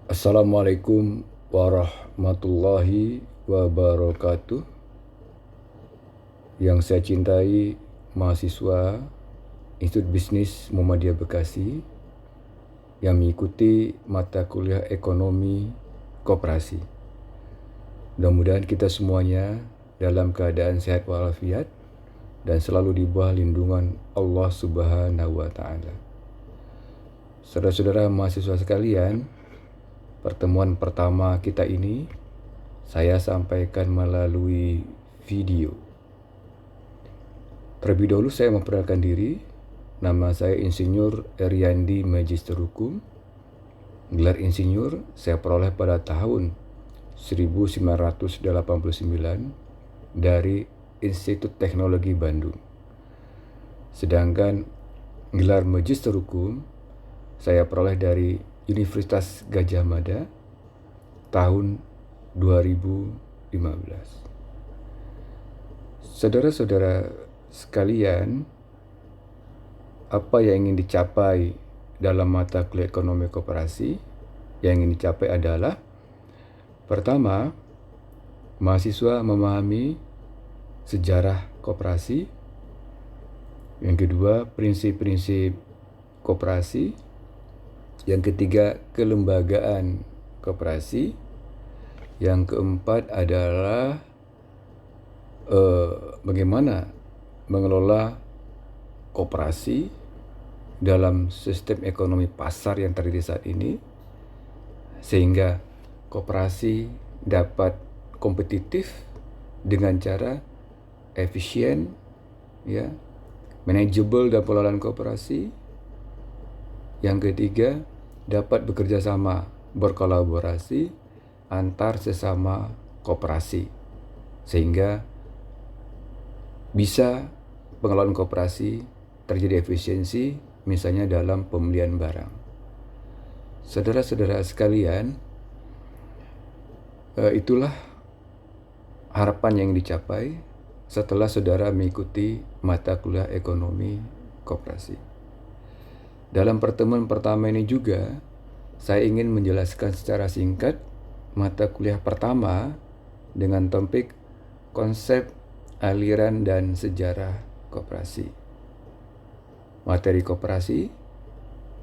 Assalamualaikum warahmatullahi wabarakatuh. Yang saya cintai mahasiswa Institut Bisnis Muhammadiyah Bekasi yang mengikuti mata kuliah ekonomi koperasi. Mudah-mudahan kita semuanya dalam keadaan sehat walafiat dan selalu di bawah lindungan Allah Subhanahu wa taala. Saudara-saudara mahasiswa sekalian, pertemuan pertama kita ini saya sampaikan melalui video. Terlebih dahulu saya memperkenalkan diri. Nama saya Insinyur Eriandi Magister Hukum. Gelar insinyur saya peroleh pada tahun 1989 dari Institut Teknologi Bandung. Sedangkan gelar Magister Hukum saya peroleh dari Universitas Gadjah Mada tahun 2015. Saudara-saudara sekalian, apa yang ingin dicapai dalam mata kuliah ekonomi koperasi? Yang ingin dicapai adalah pertama, mahasiswa memahami sejarah koperasi. Yang kedua, prinsip-prinsip koperasi. Yang ketiga, kelembagaan koperasi. Yang keempat adalah bagaimana mengelola koperasi dalam sistem ekonomi pasar yang terjadi saat ini, sehingga koperasi dapat kompetitif dengan cara efisien, ya, manageable dalam pengelolaan koperasi. Yang ketiga, dapat bekerja sama, berkolaborasi antar sesama koperasi, sehingga bisa pengelolaan koperasi terjadi efisiensi, misalnya dalam pembelian barang. Saudara-saudara sekalian, itulah harapan yang dicapai setelah saudara mengikuti mata kuliah ekonomi koperasi. Dalam pertemuan pertama ini juga, saya ingin menjelaskan secara singkat mata kuliah pertama dengan topik konsep, aliran, dan sejarah koperasi. Materi koperasi,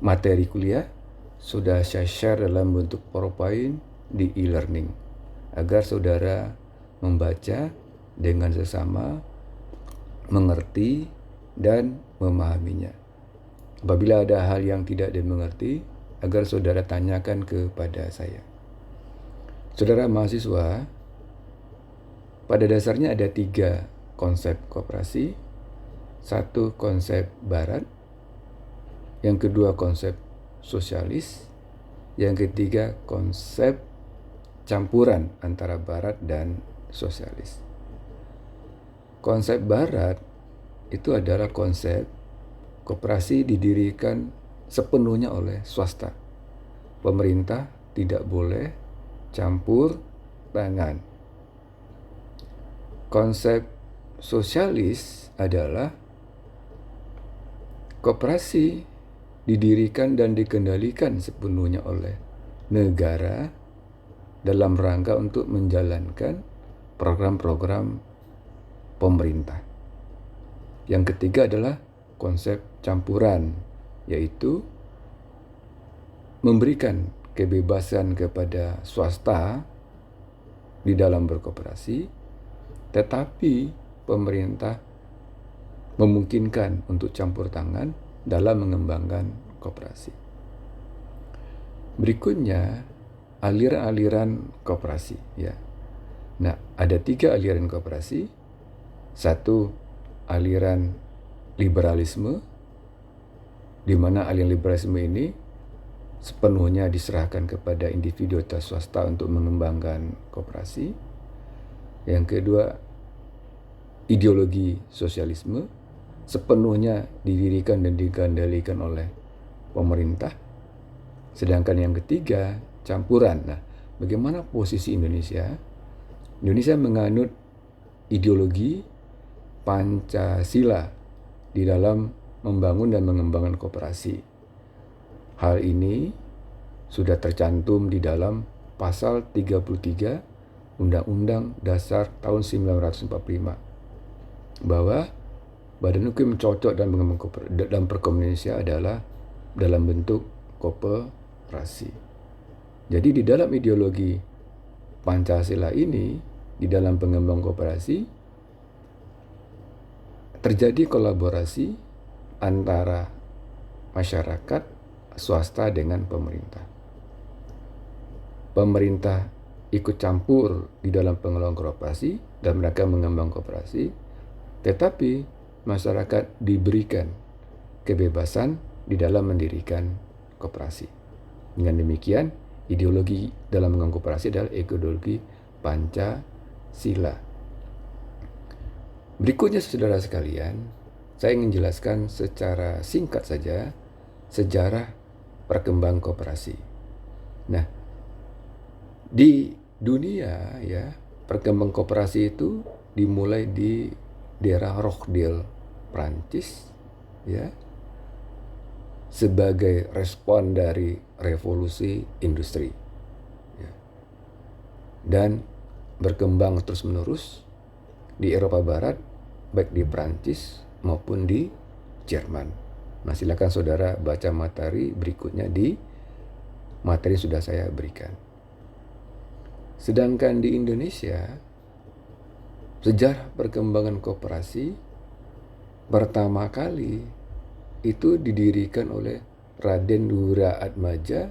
materi kuliah sudah saya share dalam bentuk PowerPoint di e-learning agar saudara membaca dengan sesama, mengerti, dan memahaminya. Apabila ada hal yang tidak dimengerti, agar saudara tanyakan kepada saya. Saudara mahasiswa, pada dasarnya ada 3 konsep koperasi. Satu, konsep barat. Yang kedua, konsep sosialis. Yang ketiga, konsep campuran antara barat dan sosialis. Konsep barat itu adalah konsep koperasi didirikan sepenuhnya oleh swasta. Pemerintah tidak boleh campur tangan. Konsep sosialis adalah koperasi didirikan dan dikendalikan sepenuhnya oleh negara dalam rangka untuk menjalankan program-program pemerintah. Yang ketiga adalah konsep campuran, yaitu memberikan kebebasan kepada swasta di dalam berkoperasi, tetapi pemerintah memungkinkan untuk campur tangan dalam mengembangkan koperasi. Berikutnya, aliran-aliran koperasi, ya. Nah, ada 3 aliran koperasi. Satu, aliran liberalisme, di mana aliran liberalisme ini sepenuhnya diserahkan kepada individu atau swasta untuk mengembangkan koperasi. Yang kedua, ideologi sosialisme, sepenuhnya didirikan dan dikendalikan oleh pemerintah. Sedangkan yang ketiga, campuran. Nah, bagaimana posisi Indonesia? Indonesia menganut ideologi Pancasila di dalam membangun dan mengembangkan koperasi. Hal ini sudah tercantum di dalam pasal 33 Undang-Undang Dasar tahun 1945 bahwa Badan Hukum Cocok dan Pengembangan Perkomunikasi adalah dalam bentuk koperasi. Jadi di dalam ideologi Pancasila ini, di dalam pengembangan koperasi, terjadi kolaborasi antara masyarakat, swasta dengan pemerintah. Pemerintah ikut campur di dalam pengelolaan koperasi dan mereka mengembang koperasi, tetapi masyarakat diberikan kebebasan di dalam mendirikan koperasi. Dengan demikian, ideologi dalam mengembang koperasi adalah ideologi Pancasila. Berikutnya, saudara sekalian, saya ingin jelaskan secara singkat saja sejarah perkembangan koperasi. Nah, di dunia ya, perkembangan koperasi itu dimulai di daerah Rochdale, Prancis, ya, sebagai respon dari revolusi industri, ya, dan berkembang terus-menerus di Eropa Barat, baik di Prancis maupun di Jerman. Nah, silakan saudara baca materi berikutnya di materi sudah saya berikan. Sedangkan di Indonesia, sejarah perkembangan koperasi pertama kali itu didirikan oleh Raden Wiraatmaja,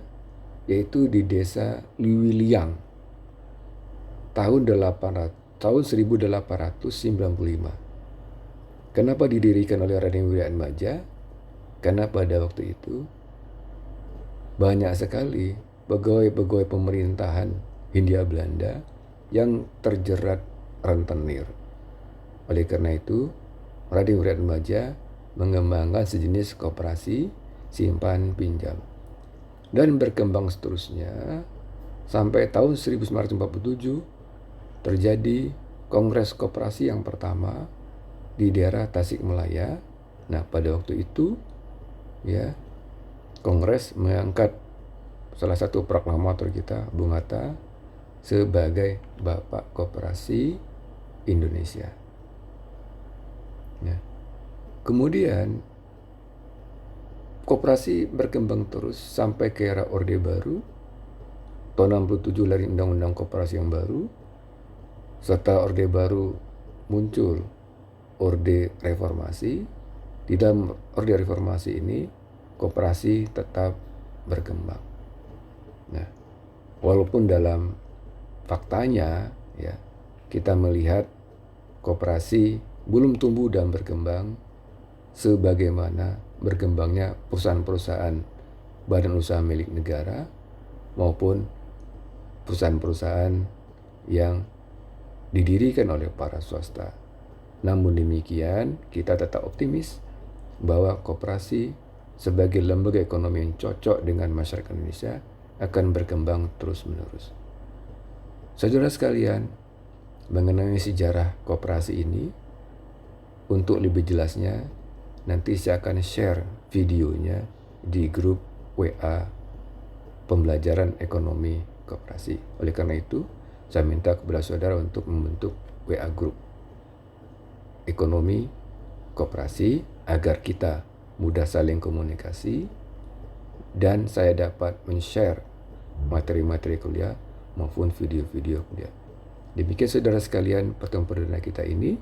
yaitu di desa Liwiliang tahun 1895. Kenapa didirikan oleh Raden Wiraatmaja? Karena pada waktu itu banyak sekali pegawai-pegawai pemerintahan Hindia Belanda yang terjerat rentenir. Oleh karena itu, Raden Wiraatmaja mengembangkan sejenis koperasi simpan pinjam dan berkembang seterusnya sampai tahun 1947 terjadi Kongres Koperasi yang pertama di daerah Tasikmalaya. Nah, pada waktu itu ya, Kongres mengangkat salah satu proklamator kita, Bung Hatta, sebagai Bapak Koperasi Indonesia. Ya. Kemudian koperasi berkembang terus sampai ke era Orde Baru. Tahun 67 lahir Undang-Undang Koperasi yang baru. Setelah Orde Baru muncul Orde Reformasi. Di dalam Orde Reformasi ini koperasi tetap berkembang. Nah, walaupun dalam faktanya ya, kita melihat koperasi belum tumbuh dan berkembang sebagaimana berkembangnya perusahaan-perusahaan badan usaha milik negara maupun perusahaan-perusahaan yang didirikan oleh para swasta. Namun demikian, kita tetap optimis bahwa koperasi sebagai lembaga ekonomi yang cocok dengan masyarakat Indonesia akan berkembang terus-menerus. Saudara sekalian, mengenai sejarah koperasi ini, untuk lebih jelasnya, nanti saya akan share videonya di grup WA pembelajaran ekonomi koperasi. Oleh karena itu, saya minta kepada saudara untuk membentuk WA grup ekonomi koperasi agar kita mudah saling komunikasi dan saya dapat men-share materi-materi kuliah maupun video-video kuliah. Demikian saudara sekalian pertemuan perdana kita ini.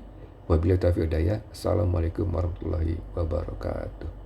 Wabillahi taufiq wal hidayah. Assalamualaikum warahmatullahi wabarakatuh.